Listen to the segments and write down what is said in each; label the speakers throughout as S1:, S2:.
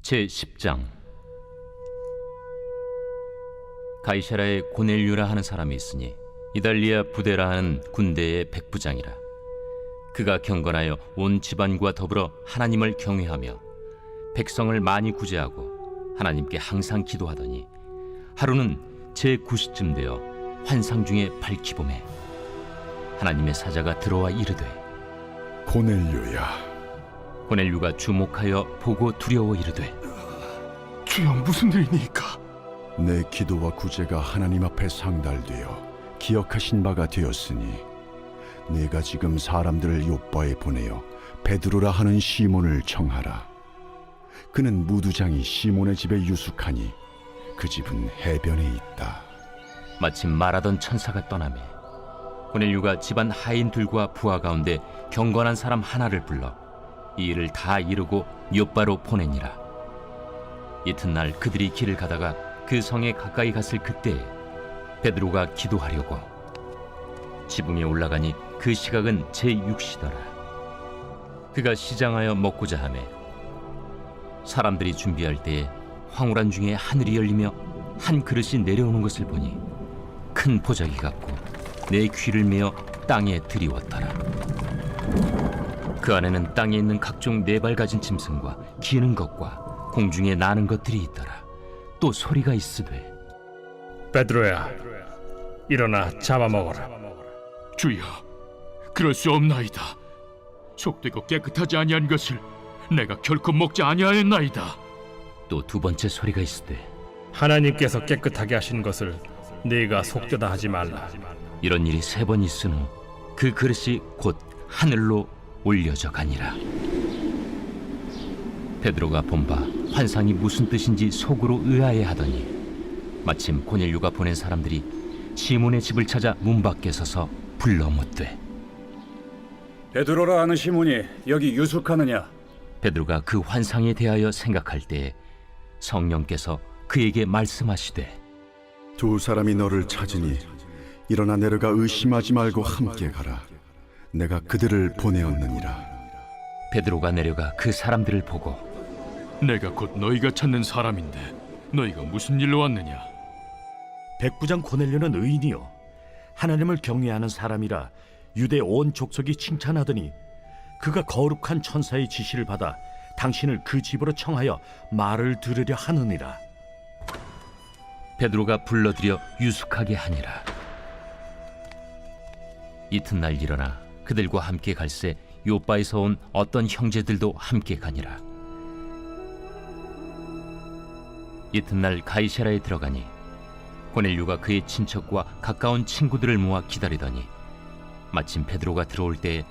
S1: 제10장. 가이사라에 고넬료라 하는 사람이 있으니 이달리아 부대라 하는 군대의 백부장이라. 그가 경건하여 온 집안과 더불어 하나님을 경외하며 백성을 많이 구제하고 하나님께 항상 기도하더니 하루는 제9시쯤 되어 환상 중에 밝히봄에 하나님의 사자가 들어와 이르되,
S2: 고넬료야.
S1: 고넬료가 주목하여 보고 두려워 이르되,
S3: 주여, 무슨 일이니까?
S2: 내 기도와 구제가 하나님 앞에 상달되어 기억하신 바가 되었으니 내가 지금 사람들을 요빠에 보내어 베드로라 하는 시몬을 청하라. 그는 무두장이 시몬의 집에 유숙하니 그 집은 해변에 있다.
S1: 마침 말하던 천사가 떠나매 고넬료가 집안 하인들과 부하 가운데 경건한 사람 하나를 불러 이 일을 다 이루고 요빠로 보내니라. 이튿날 그들이 길을 가다가 그 성에 가까이 갔을 그때에 베드로가 기도하려고 지붕에 올라가니 그 시각은 제6시더라. 그가 시장하여 먹고자 하매 사람들이 준비할 때에 황홀한 중에 하늘이 열리며 한 그릇이 내려오는 것을 보니 큰 보자기 같고 내 귀를 메어 땅에 들이웠더라. 그 안에는 땅에 있는 각종 네 발 가진 짐승과 기는 것과 공중에 나는 것들이 있더라. 또 소리가 있으되,
S4: 베드로야, 일어나 잡아먹어라.
S3: 주여, 그럴 수 없나이다. 속되고 깨끗하지 아니한 것을 내가 결코 먹지 아니하였나이다.
S1: 또 두 번째 소리가 있으되,
S4: 하나님께서 깨끗하게 하신 것을 네가 속되다 하지 말라.
S1: 이런 일이 3번 있은 후 그 그릇이 곧 하늘로 올려져 가니라. 베드로가 본 바 환상이 무슨 뜻인지 속으로 의아해하더니 마침 고넬료가 보낸 사람들이 시몬의 집을 찾아 문 밖에 서서 불러 묻되,
S5: 베드로라 하는 시몬이 여기 유숙하느냐?
S1: 베드로가 그 환상에 대하여 생각할 때에 성령께서 그에게 말씀하시되,
S2: 두 사람이 너를 찾으니 일어나 내려가 의심하지 말고 함께 가라. 내가 그들을 보내었느니라.
S1: 베드로가 내려가 그 사람들을 보고,
S3: 내가 곧 너희가 찾는 사람인데 너희가 무슨 일로 왔느냐?
S6: 백부장 고넬료는 의인이요 하나님을 경외하는 사람이라 유대 온 족속이 칭찬하더니 그가 거룩한 천사의 지시를 받아 당신을 그 집으로 청하여 말을 들으려 하느니라.
S1: 베드로가 불러들여 유숙하게 하니라. 이튿날 일어나 그들과 함께 갈새 요빠에서 온 어떤 형제들도 함께 가니라. 이튿날 가이사라에 들어가니 고넬료가 그의 친척과 가까운 친구들을 모아 기다리더니 마침 베드로가 들어올 때에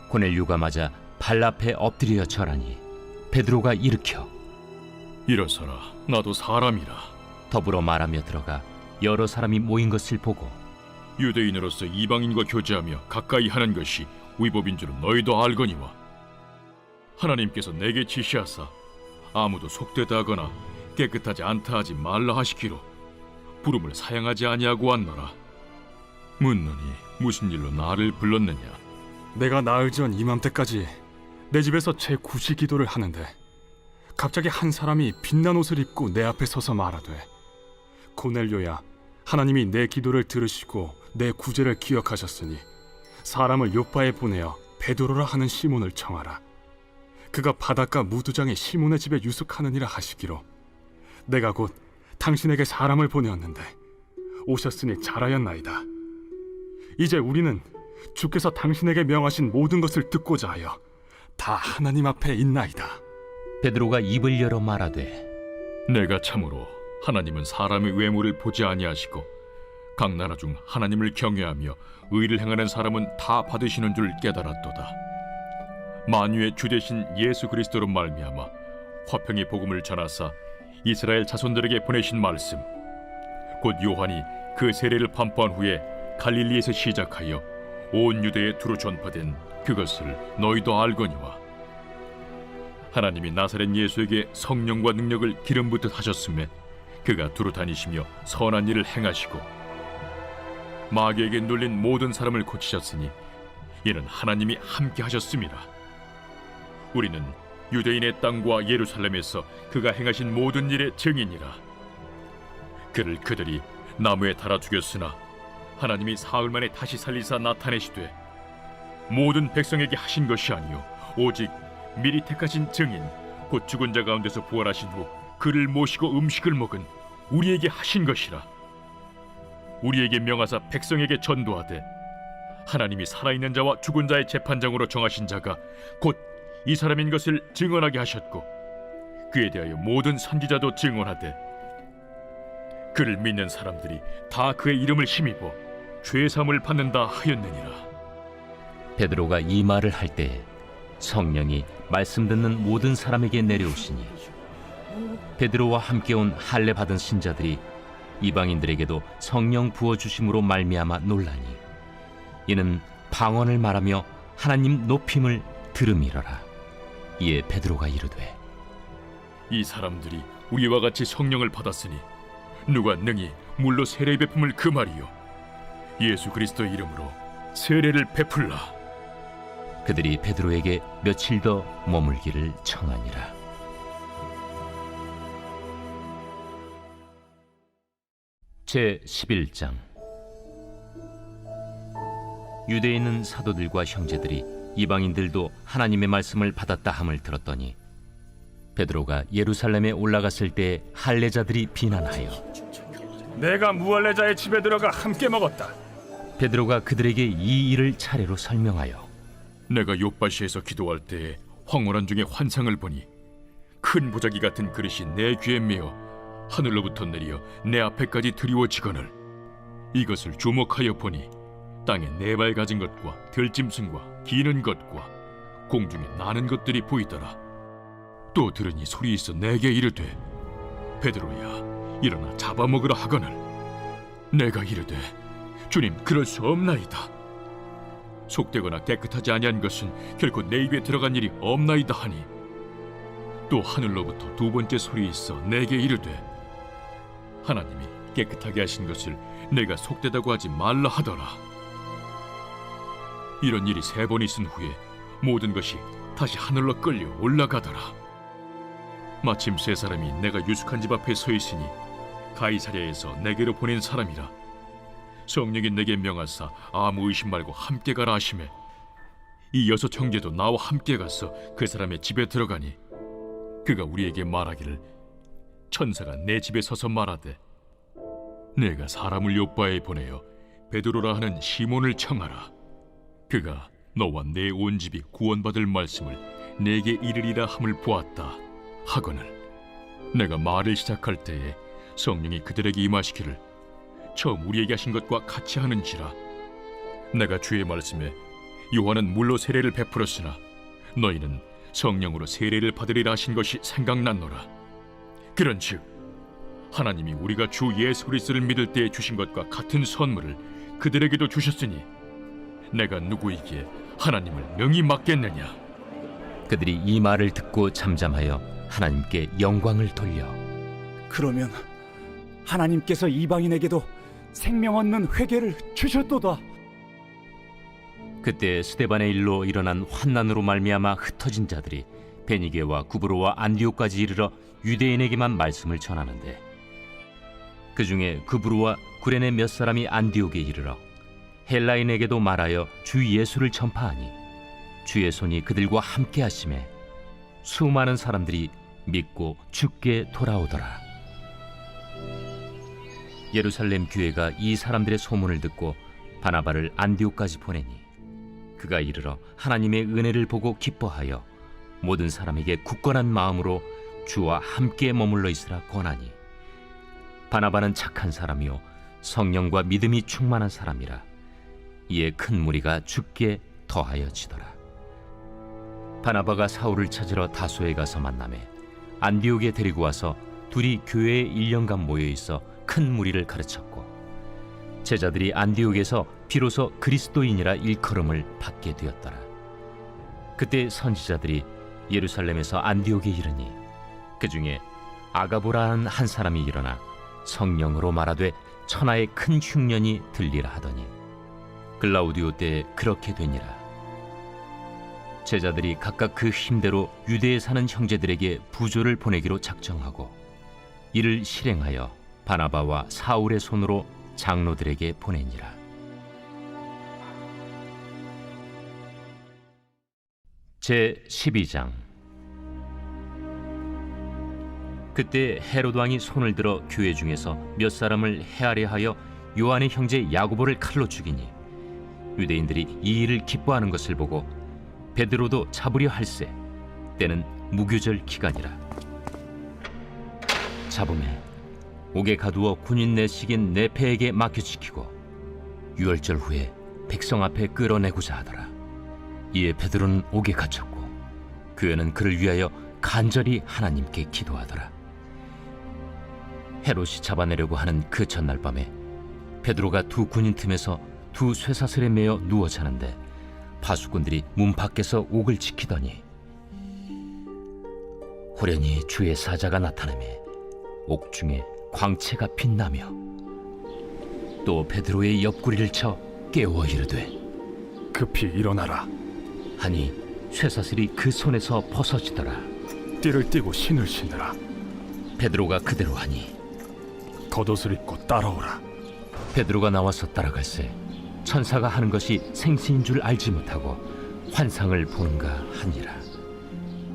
S1: 고넬료가 맞아 발 앞에 엎드려 절하니 베드로가 일으켜
S3: 일어서라, 나도 사람이라.
S1: 더불어 말하며 들어가 여러 사람이 모인 것을 보고,
S3: 유대인으로서 이방인과 교제하며 가까이 하는 것이 위법인 줄은 너희도 알거니와 하나님께서 내게 지시하사 아무도 속되다 하거나 깨끗하지 않다 하지 말라 하시기로 부름을 사양하지 아니하고 왔노라. 묻노니 무슨 일로 나를 불렀느냐?
S7: 내가 나흘 전 이맘때까지 내 집에서 제9시 기도를 하는데 갑자기 한 사람이 빛난 옷을 입고 내 앞에 서서 말하되, 고넬료야, 하나님이 내 기도를 들으시고 내 구제를 기억하셨으니 사람을 요빠에 보내어 베드로라 하는 시몬을 청하라. 그가 바닷가 무두장의 시몬의 집에 유숙하느니라 하시기로 내가 곧 당신에게 사람을 보내었는데 오셨으니 잘하였나이다. 이제 우리는 주께서 당신에게 명하신 모든 것을 듣고자 하여 다 하나님 앞에 있나이다.
S1: 베드로가 입을 열어 말하되,
S3: 내가 참으로 하나님은 사람의 외모를 보지 아니하시고 각 나라 중 하나님을 경외하며 의를 행하는 사람은 다 받으시는 줄 깨달았도다. 만유의 주 되신 예수 그리스도로 말미암아 화평의 복음을 전하사 이스라엘 자손들에게 보내신 말씀, 곧 요한이 그 세례를 판포한 후에 갈릴리에서 시작하여 온 유대에 두루 전파된 그것을 너희도 알거니와 하나님이 나사렛 예수에게 성령과 능력을 기름 붓듯 하셨음에 그가 두루 다니시며 선한 일을 행하시고 마귀에게 눌린 모든 사람을 고치셨으니 이는 하나님이 함께 하셨음이라. 우리는 유대인의 땅과 예루살렘에서 그가 행하신 모든 일의 증인이라. 그를 그들이 나무에 달아 죽였으나 하나님이 사흘 만에 다시 살리사 나타내시되 모든 백성에게 하신 것이 아니요 오직 미리 택하신 증인 곧 죽은 자 가운데서 부활하신 후 그를 모시고 음식을 먹은 우리에게 하신 것이라. 우리에게 명하사 백성에게 전도하되 하나님이 살아있는 자와 죽은 자의 재판장으로 정하신 자가 곧 이 사람인 것을 증언하게 하셨고 그에 대하여 모든 선지자도 증언하되 그를 믿는 사람들이 다 그의 이름을 힘입어 죄사함을 받는다 하였느니라.
S1: 베드로가 이 말을 할 때에 성령이 말씀 듣는 모든 사람에게 내려오시니 베드로와 함께 온 할례 받은 신자들이 이방인들에게도 성령 부어 주심으로 말미암아 놀라니 이는 방언을 말하며 하나님 높임을 들음이러라. 이에 베드로가 이르되
S3: 이 사람들이 우리와 같이 성령을 받았으니 누가 능히 물로 세례 베품을 금하리요 예수 그리스도의 이름으로 세례를 베풀라.
S1: 그들이 베드로에게 며칠 더 머물기를 청하니라. 제 11장. 유대에 있는 사도들과 형제들이 이방인들도 하나님의 말씀을 받았다 함을 들었더니 베드로가 예루살렘에 올라갔을 때 할례자들이 비난하여
S4: 내가 무할례자의 집에 들어가 함께 먹었다.
S1: 베드로가 그들에게 이 일을 차례로 설명하여
S3: 내가 요바시에서 기도할 때에 황홀한 중에 환상을 보니 큰 보자기 같은 그릇이 내 귀에 메어 하늘로부터 내려 내 앞에까지 드리워지거늘 이것을 주목하여 보니 땅에 네 발 가진 것과 들짐승과 기는 것과 공중에 나는 것들이 보이더라. 또 들으니 소리 있어 내게 이르되 베드로야 일어나 잡아먹으라 하거늘 내가 이르되 주님 그럴 수 없나이다. 속되거나 깨끗하지 아니한 것은 결코 내 입에 들어간 일이 없나이다 하니 또 하늘로부터 두 번째 소리 있어 내게 이르되 하나님이 깨끗하게 하신 것을 내가 속되다고 하지 말라 하더라. 이런 일이 3번 있은 후에 모든 것이 다시 하늘로 끌려 올라가더라. 마침 3사람이 내가 유숙한 집 앞에 서 있으니 가이사랴에서 내게로 보낸 사람이라. 성령이 내게 명하사 아무 의심 말고 함께 가라 하시매 이 6 형제도 나와 함께 가서 그 사람의 집에 들어가니 그가 우리에게 말하기를 천사가 내 집에 서서 말하되 내가 사람을 요바에 보내어 베드로라 하는 시몬을 청하라. 그가 너와 내 온 집이 구원받을 말씀을 내게 이르리라 함을 보았다 하거늘 내가 말을 시작할 때에 성령이 그들에게 임하시기를 처음 우리에게 하신 것과 같이 하는지라. 내가 주의 말씀에 요한은 물로 세례를 베풀었으나 너희는 성령으로 세례를 받으리라 하신 것이 생각났노라. 그런즉 하나님이 우리가 주 예수 그리스도를 믿을 때에 주신 것과 같은 선물을 그들에게도 주셨으니 내가 누구에게 하나님을 능히 맡겠느냐.
S1: 그들이 이 말을 듣고 잠잠하여 하나님께 영광을 돌려
S5: 그러면 하나님께서 이방인에게도 생명 얻는 회개를 주셨도다.
S1: 그때 스데반의 일로 일어난 환난으로 말미암아 흩어진 자들이 베니게와 구브로와 안디옥까지 이르러 유대인에게만 말씀을 전하는데 그 중에 구브로와 구레네 몇 사람이 안디옥에 이르러 헬라인에게도 말하여 주 예수를 전파하니 주의 손이 그들과 함께 하심에 수많은 사람들이 믿고 주께 돌아오더라. 예루살렘 교회가 이 사람들의 소문을 듣고 바나바를 안디옥까지 보내니 그가 이르러 하나님의 은혜를 보고 기뻐하여 모든 사람에게 굳건한 마음으로 주와 함께 머물러 있으라 권하니 바나바는 착한 사람이요 성령과 믿음이 충만한 사람이라. 이에 큰 무리가 주께 더하여지더라. 바나바가 사울을 찾으러 다소에 가서 만나매 안디옥에 데리고 와서 둘이 교회에 1년간 모여 있어 큰 무리를 가르쳤고 제자들이 안디옥에서 비로소 그리스도인이라 일컬음을 받게 되었더라. 그때 선지자들이 예루살렘에서 안디옥에 이르니 그 중에 아가보라는 한 사람이 일어나 성령으로 말하되 천하의 큰 흉년이 들리라 하더니 글라우디오 때에 그렇게 되니라. 제자들이 각각 그 힘대로 유대에 사는 형제들에게 부조를 보내기로 작정하고 이를 실행하여 바나바와 사울의 손으로 장로들에게 보내니라. 제 12장. 그때 헤롯 왕이 손을 들어 교회 중에서 몇 사람을 해하려 하여 요한의 형제 야고보를 칼로 죽이니 유대인들이 이 일을 기뻐하는 것을 보고 베드로도 잡으려 할세. 때는 무교절 기간이라. 잡음에 옥에 가두어 군인 내식인 네페에게 맡겨지키고 유월절 후에 백성 앞에 끌어내고자 하더라. 이에 베드로는 옥에 갇혔고 교회는 그를 위하여 간절히 하나님께 기도하더라. 헤롯이 잡아내려고 하는 그 전날 밤에 베드로가 두 군인 틈에서 두 쇠사슬에 매어 누워 자는데 파수꾼들이 문 밖에서 옥을 지키더니 호련히 주의 사자가 나타나매 옥 중에 광채가 빛나며 또 베드로의 옆구리를 쳐 깨워 이르되
S7: 급히 일어나라.
S1: 하니 쇠사슬이 그 손에서 벗어지더라.
S7: 띠를 띠고 신을 신으라.
S1: 베드로가 그대로 하니
S7: 겉옷을 입고 따라오라.
S1: 베드로가 나와서 따라갈새 천사가 하는 것이 생시인 줄 알지 못하고 환상을 보는가 하니라.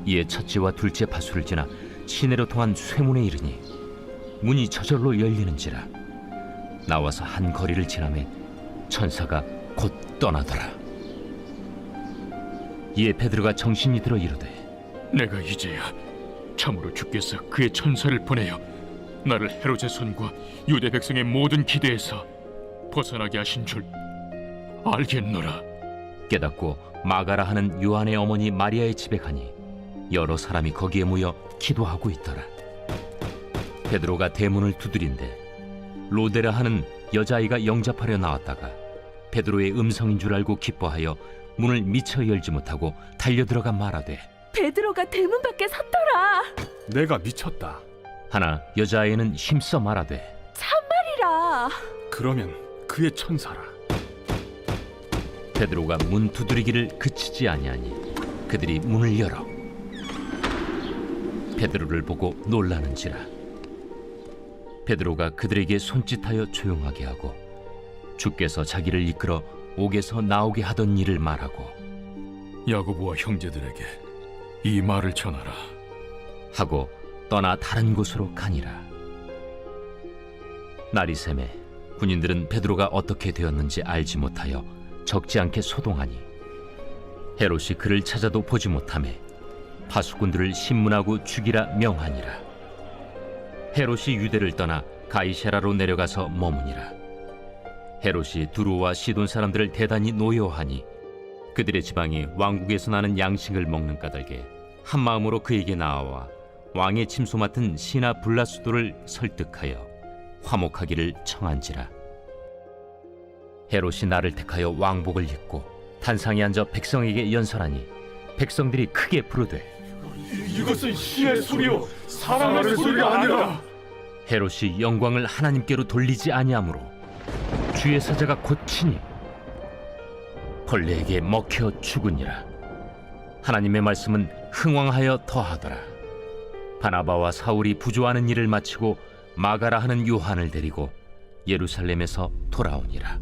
S1: 이에 첫째와 둘째 파수를 지나 시내로 통한 쇠문에 이르니 문이 저절로 열리는지라. 나와서 한 거리를 지나매 천사가 곧 떠나더라. 이에 베드로가 정신이 들어 이르되
S3: 내가 이제야 참으로 주께서 그의 천사를 보내어 나를 헤롯의 손과 유대 백성의 모든 기대에서 벗어나게 하신 줄 알겠노라.
S1: 깨닫고 마가라 하는 요한의 어머니 마리아의 집에 가니 여러 사람이 거기에 모여 기도하고 있더라. 베드로가 대문을 두드린데 로데라 하는 여자아이가 영접하려 나왔다가 베드로의 음성인 줄 알고 기뻐하여 문을 미처 열지 못하고 달려들어가 말하되
S8: 베드로가 대문 밖에 섰더라.
S7: 내가 미쳤다.
S1: 하나 여자아이는 힘써 말하되
S8: 참말이라.
S7: 그러면 그의 천사라.
S1: 베드로가 문 두드리기를 그치지 아니하니 그들이 문을 열어 베드로를 보고 놀라는지라. 베드로가 그들에게 손짓하여 조용하게 하고 주께서 자기를 이끌어 옥에서 나오게 하던 일을 말하고
S3: 야고보와 형제들에게 이 말을 전하라.
S1: 하고 떠나 다른 곳으로 가니라. 날이 새매 군인들은 베드로가 어떻게 되었는지 알지 못하여 적지 않게 소동하니 헤롯이 그를 찾아도 보지 못하매 파수꾼들을 신문하고 죽이라 명하니라. 헤롯이 유대를 떠나 가이사라로 내려가서 머무니라. 헤롯이 두로와 시돈 사람들을 대단히 노여하니 그들의 지방이 왕국에서 나는 양식을 먹는 까닭에 한 마음으로 그에게 나아와 왕의 침소 맡은 시나 블라수도를 설득하여 화목하기를 청한지라. 헤롯이 나를 택하여 왕복을 입고 단상에 앉아 백성에게 연설하니 백성들이 크게 부르되
S7: 이것은 신의 소리요 사람의 소리가 아니라.
S1: 헤롯이 영광을 하나님께로 돌리지 아니하므로 주의 사자가 곧 치니 벌레에게 먹혀 죽으니라. 하나님의 말씀은 흥왕하여 더하더라. 바나바와 사울이 부조하는 일을 마치고 마가라 하는 요한을 데리고 예루살렘에서 돌아오니라.